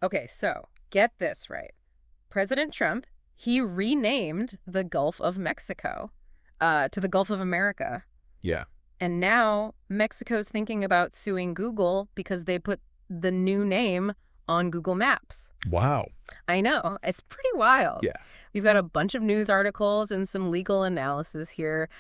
Okay, so get this right. President Trump, he renamed the Gulf of Mexico to the Gulf of America. Yeah. And now Mexico's thinking about suing Google because they put the new name on Google Maps. Wow. I know. It's pretty wild. Yeah. We've got a bunch of news articles and some legal analysis here.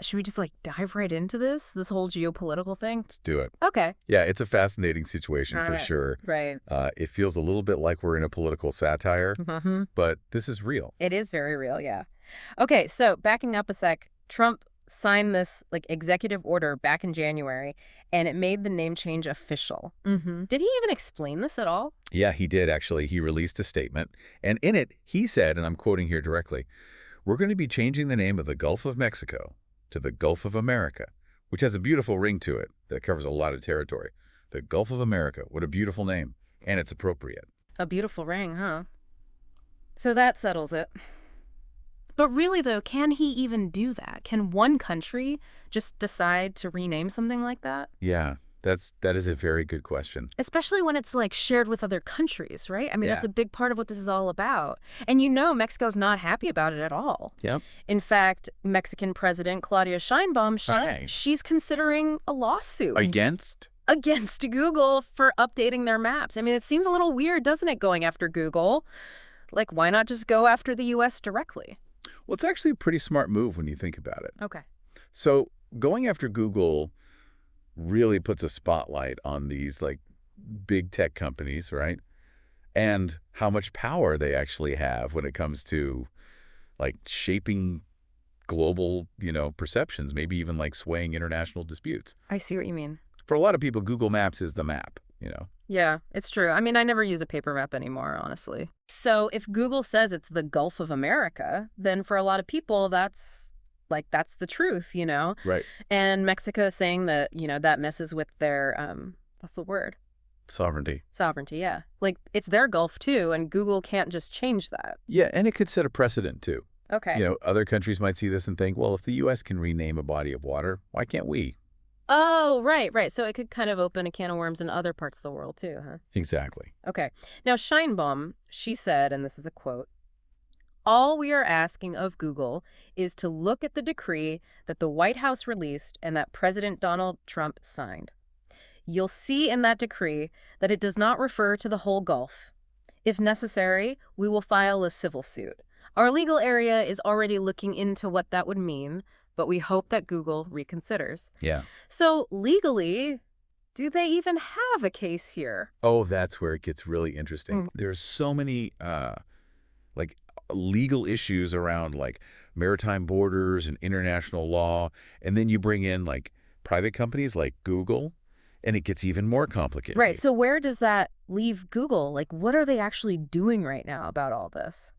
Should we just dive right into this whole geopolitical thing? Let's do it. Okay. Yeah, it's a fascinating situation for sure. Right. It feels a little bit like we're in a political satire, but this is real. It is very real, yeah. Okay, so backing up a sec, Trump signed this executive order back in January, and it made the name change official. Did he even explain this at all? Yeah, he did actually. He released a statement, and in it, he said, and I'm quoting here directly, "We're going to be changing the name of the Gulf of Mexico to the Gulf of America," which has a beautiful ring to it that covers a lot of territory. The Gulf of America, what a beautiful name, and it's appropriate. A beautiful ring, huh? So that settles it. But really, though, can he even do that? Can one country just decide to rename something like that? Yeah, that is a very good question. Especially when it's shared with other countries, right? I mean, that's Yeah. a big part of what this is all about. And Mexico's not happy about it at all. Yep. In fact, Mexican President Claudia Sheinbaum, she's considering a lawsuit Against? against Google for updating their maps. I mean, it seems a little weird, doesn't it, going after Google? Why not just go after the U.S. directly? Well, it's actually a pretty smart move when you think about it. Okay. So going after Google really puts a spotlight on these big tech companies, right? And how much power they actually have when it comes to shaping global, perceptions, maybe even swaying international disputes. I see what you mean. For a lot of people, Google Maps is the map, Yeah, it's true. I mean, I never use a paper map anymore, honestly. So if Google says it's the Gulf of America, then for a lot of people, that's the truth, Right. And Mexico is saying that, that messes with their, what's the word? Sovereignty. Sovereignty, yeah. It's their Gulf, too, and Google can't just change that. Yeah, and it could set a precedent, too. Okay. Other countries might see this and think, well, if the U.S. can rename a body of water, why can't we? Oh, right. So it could kind of open a can of worms in other parts of the world, too, huh? Exactly. Okay. Now, Sheinbaum, she said, and this is a quote, "All we are asking of Google is to look at the decree that the White House released and that President Donald Trump signed. You'll see in that decree that it does not refer to the whole Gulf. If necessary, we will file a civil suit. Our legal area is already looking into what that would mean, but we hope that Google reconsiders." Yeah. So legally, do they even have a case here? Oh, that's where it gets really interesting. Mm. There's so many legal issues around maritime borders and international law, and then you bring in private companies like Google, and it gets even more complicated. Right. So where does that leave Google? What are they actually doing right now about all this?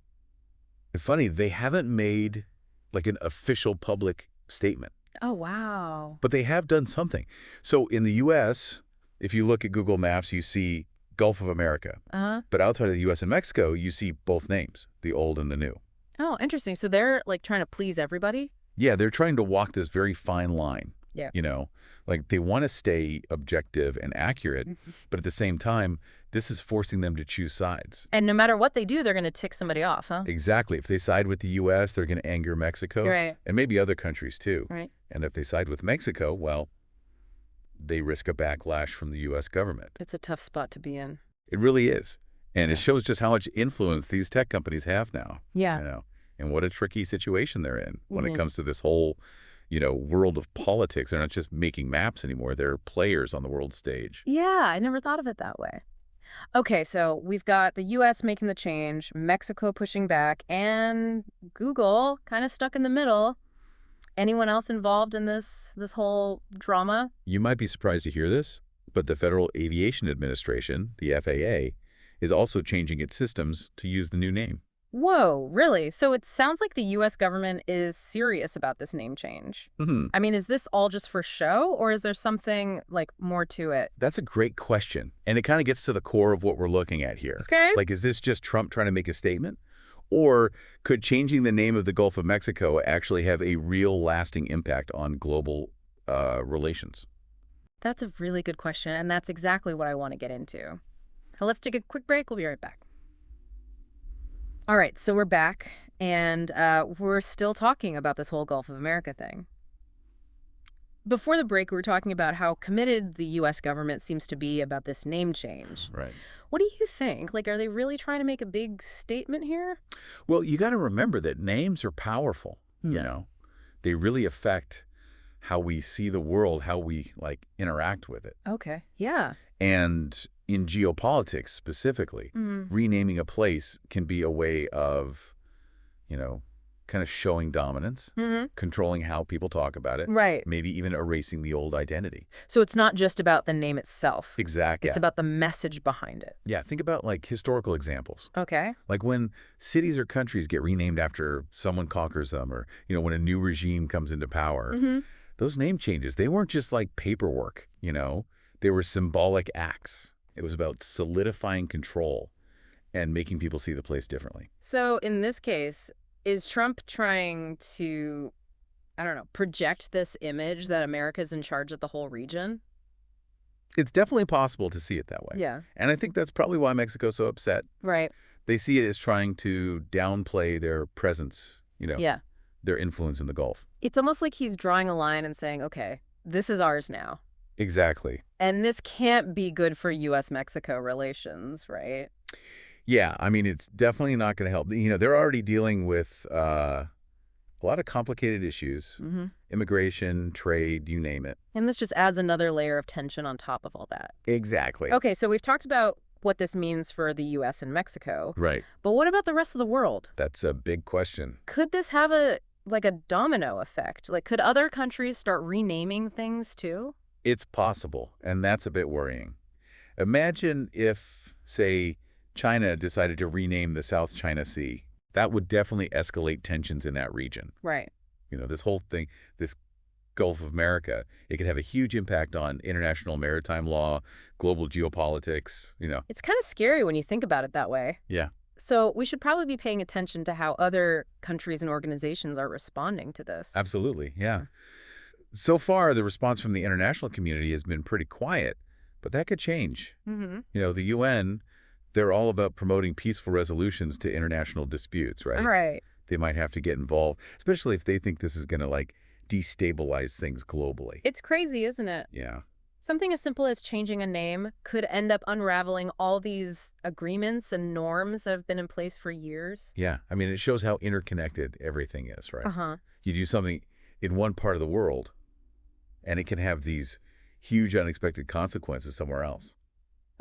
It's funny, they haven't made an official public statement, Oh, wow. but they have done something. So in the U.S., if you look at Google Maps, you see Gulf of America. Uh-huh. But outside of the U.S. and Mexico, you see both names, the old and the new. Oh, interesting. So they're trying to please everybody? Yeah, they're trying to walk this very fine line. Yeah. They want to stay objective and accurate, but at the same time, this is forcing them to choose sides. And no matter what they do, they're going to tick somebody off, huh? Exactly. If they side with the U.S., they're going to anger Mexico. Right. And maybe other countries, too. Right. And if they side with Mexico, well, they risk a backlash from the U.S. government. It's a tough spot to be in. It really is. And it shows just how much influence these tech companies have now. Yeah. And what a tricky situation they're in when it comes to this whole, world of politics. They're not just making maps anymore. They're players on the world stage. Yeah, I never thought of it that way. Okay, so we've got the U.S. making the change, Mexico pushing back, and Google kind of stuck in the middle. Anyone else involved in this whole drama? You might be surprised to hear this, but the Federal Aviation Administration, the FAA, is also changing its systems to use the new name. Whoa, really? So it sounds like the U.S. government is serious about this name change. I mean, is this all just for show, or is there something, more to it? That's a great question, and it kind of gets to the core of what we're looking at here. Okay. Is this just Trump trying to make a statement? Or could changing the name of the Gulf of Mexico actually have a real lasting impact on global relations? That's a really good question, and that's exactly what I want to get into. Let's take a quick break. We'll be right back. All right, so we're back, and we're still talking about this whole Gulf of America thing. Before the break, we were talking about how committed the U.S. government seems to be about this name change. Right. What do you think? Like, are they really trying to make a big statement here? Well, you got to remember that names are powerful, you Yeah. know. They really affect how we see the world, how we, interact with it. Okay. Yeah. And in geopolitics specifically, renaming a place can be a way of, kind of showing dominance, controlling how people talk about it, Right. maybe even erasing the old identity. So it's not just about the name itself. Exactly. It's about the message behind it. Yeah, think about historical examples. Okay. Like when cities or countries get renamed after someone conquers them, or, when a new regime comes into power. Those name changes, they weren't just like paperwork, they were symbolic acts. It was about solidifying control and making people see the place differently. So in this case, is Trump trying to, I don't know, project this image that America's in charge of the whole region? It's definitely possible to see it that way. Yeah. And I think that's probably why Mexico's so upset. Right. They see it as trying to downplay their presence, Yeah. their influence in the Gulf. It's almost like he's drawing a line and saying, okay, this is ours now. Exactly. And this can't be good for U.S.-Mexico relations, right? Yeah, I mean, it's definitely not going to help. They're already dealing with a lot of complicated issues, immigration, trade, you name it. And this just adds another layer of tension on top of all that. Exactly. Okay, so we've talked about what this means for the U.S. and Mexico. Right. But what about the rest of the world? That's a big question. Could this have a domino effect? Like, could other countries start renaming things too? It's possible, and that's a bit worrying. Imagine if, say, China decided to rename the South China Sea. That would definitely escalate tensions in that region. Right. This whole thing, this Gulf of America, it could have a huge impact on international maritime law, global geopolitics, It's kind of scary when you think about it that way. Yeah. So we should probably be paying attention to how other countries and organizations are responding to this. Absolutely, yeah. So far, the response from the international community has been pretty quiet, but that could change. The UN, they're all about promoting peaceful resolutions to international disputes, right? Right. They might have to get involved, especially if they think this is going to, destabilize things globally. It's crazy, isn't it? Yeah. Something as simple as changing a name could end up unraveling all these agreements and norms that have been in place for years. Yeah. I mean, it shows how interconnected everything is, right? Uh-huh. You do something in one part of the world, and it can have these huge unexpected consequences somewhere else.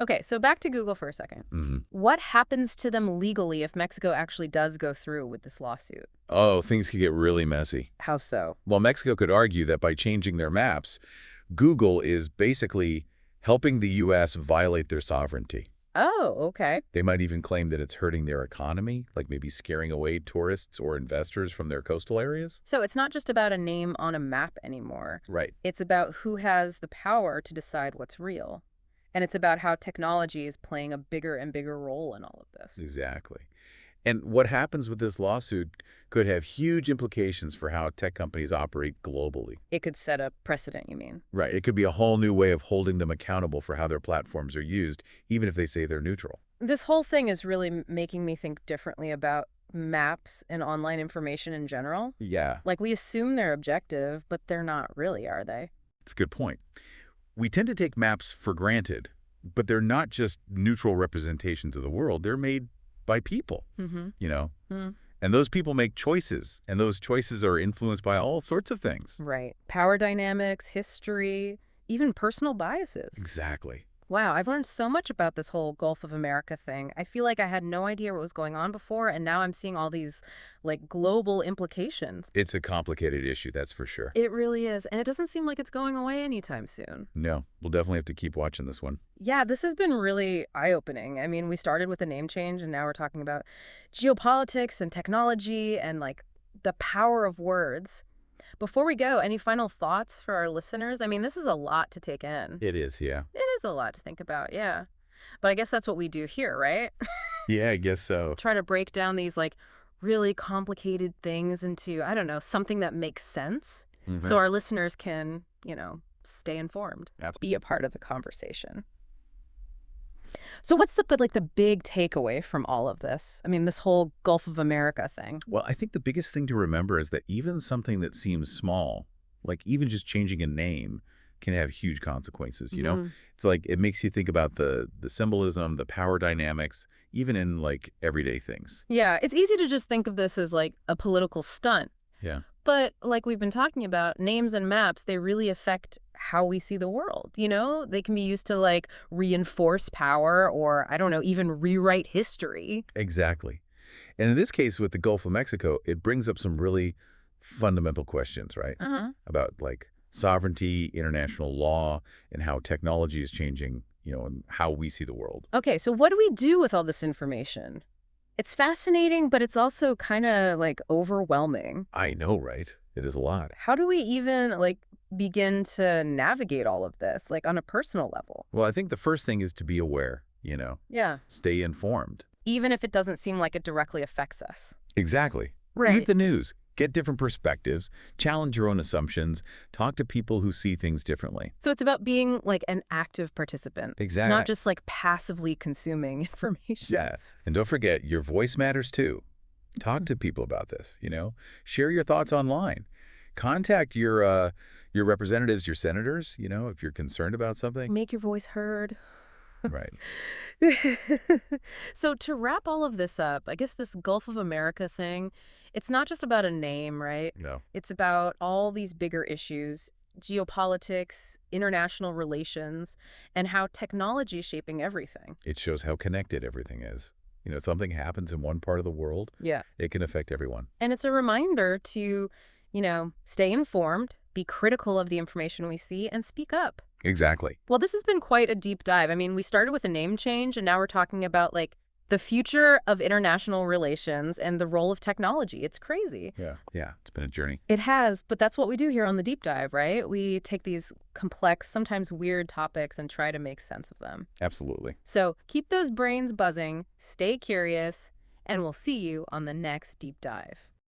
Okay, so back to Google for a second. What happens to them legally if Mexico actually does go through with this lawsuit? Oh, things could get really messy. How so? Well, Mexico could argue that by changing their maps, Google is basically helping the U.S. violate their sovereignty. Oh, okay. They might even claim that it's hurting their economy, like maybe scaring away tourists or investors from their coastal areas. So it's not just about a name on a map anymore. Right. It's about who has the power to decide what's real. And it's about how technology is playing a bigger and bigger role in all of this. Exactly. And what happens with this lawsuit could have huge implications for how tech companies operate globally. It could set a precedent, you mean? Right. It could be a whole new way of holding them accountable for how their platforms are used, even if they say they're neutral. This whole thing is really making me think differently about maps and online information in general. Yeah. Like, we assume they're objective, but they're not really, are they? It's a good point. We tend to take maps for granted, but they're not just neutral representations of the world. They're made by people, And those people make choices, and those choices are influenced by all sorts of things. Right. Power dynamics, history, even personal biases. Exactly. Wow, I've learned so much about this whole Gulf of America thing. I feel like I had no idea what was going on before, and now I'm seeing all these, global implications. It's a complicated issue, that's for sure. It really is, and it doesn't seem like it's going away anytime soon. No, we'll definitely have to keep watching this one. Yeah, this has been really eye-opening. I mean, we started with a name change, and now we're talking about geopolitics and technology and, the power of words. Before we go, any final thoughts for our listeners? I mean, this is a lot to take in. It is, yeah. It is a lot to think about, yeah. But I guess that's what we do here, right? Yeah, I guess so. Try to break down these, really complicated things into, I don't know, something that makes sense. So our listeners can, stay informed. Absolutely. Be a part of the conversation. So what's the big takeaway from all of this? I mean, this whole Gulf of America thing. Well, I think the biggest thing to remember is that even something that seems small, like even just changing a name, can have huge consequences, you know? Mhm. It's like it makes you think about the symbolism, the power dynamics, even in like everyday things. Yeah, it's easy to just think of this as like a political stunt. Yeah. But like we've been talking about, names and maps, they really affect how we see the world, you know? They can be used to like reinforce power or, I don't know, even rewrite history. Exactly. And in this case with the Gulf of Mexico, it brings up some really fundamental questions, right? Uh-huh. About like sovereignty, international law, and how technology is changing, and how we see the world. Okay, so what do we do with all this information? It's fascinating, but it's also kind of like overwhelming. I know, right? It is a lot. How do we even like begin to navigate all of this, like on a personal level? Well, I think the first thing is to be aware, Yeah. stay informed. Even if it doesn't seem like it directly affects us. Exactly. Right. Read the news, get different perspectives, challenge your own assumptions, talk to people who see things differently. So it's about being like an active participant, Exactly. not just like passively consuming information. Yes. And don't forget, your voice matters too. Talk to people about this, Share your thoughts online. Contact your representatives, your senators, if you're concerned about something. Make your voice heard. Right. So to wrap all of this up, I guess this Gulf of America thing, it's not just about a name, right? No. It's about all these bigger issues, geopolitics, international relations, and how technology is shaping everything. It shows how connected everything is. Something happens in one part of the world, Yeah. it can affect everyone. And it's a reminder to, stay informed, be critical of the information we see, and speak up. Exactly. Well, this has been quite a deep dive. I mean, we started with a name change, and now we're talking about, like, the future of international relations and the role of technology. It's crazy. Yeah. Yeah. It's been a journey. It has, but that's what we do here on the deep dive, right? We take these complex, sometimes weird topics and try to make sense of them. Absolutely. So keep those brains buzzing, stay curious, and we'll see you on the next deep dive.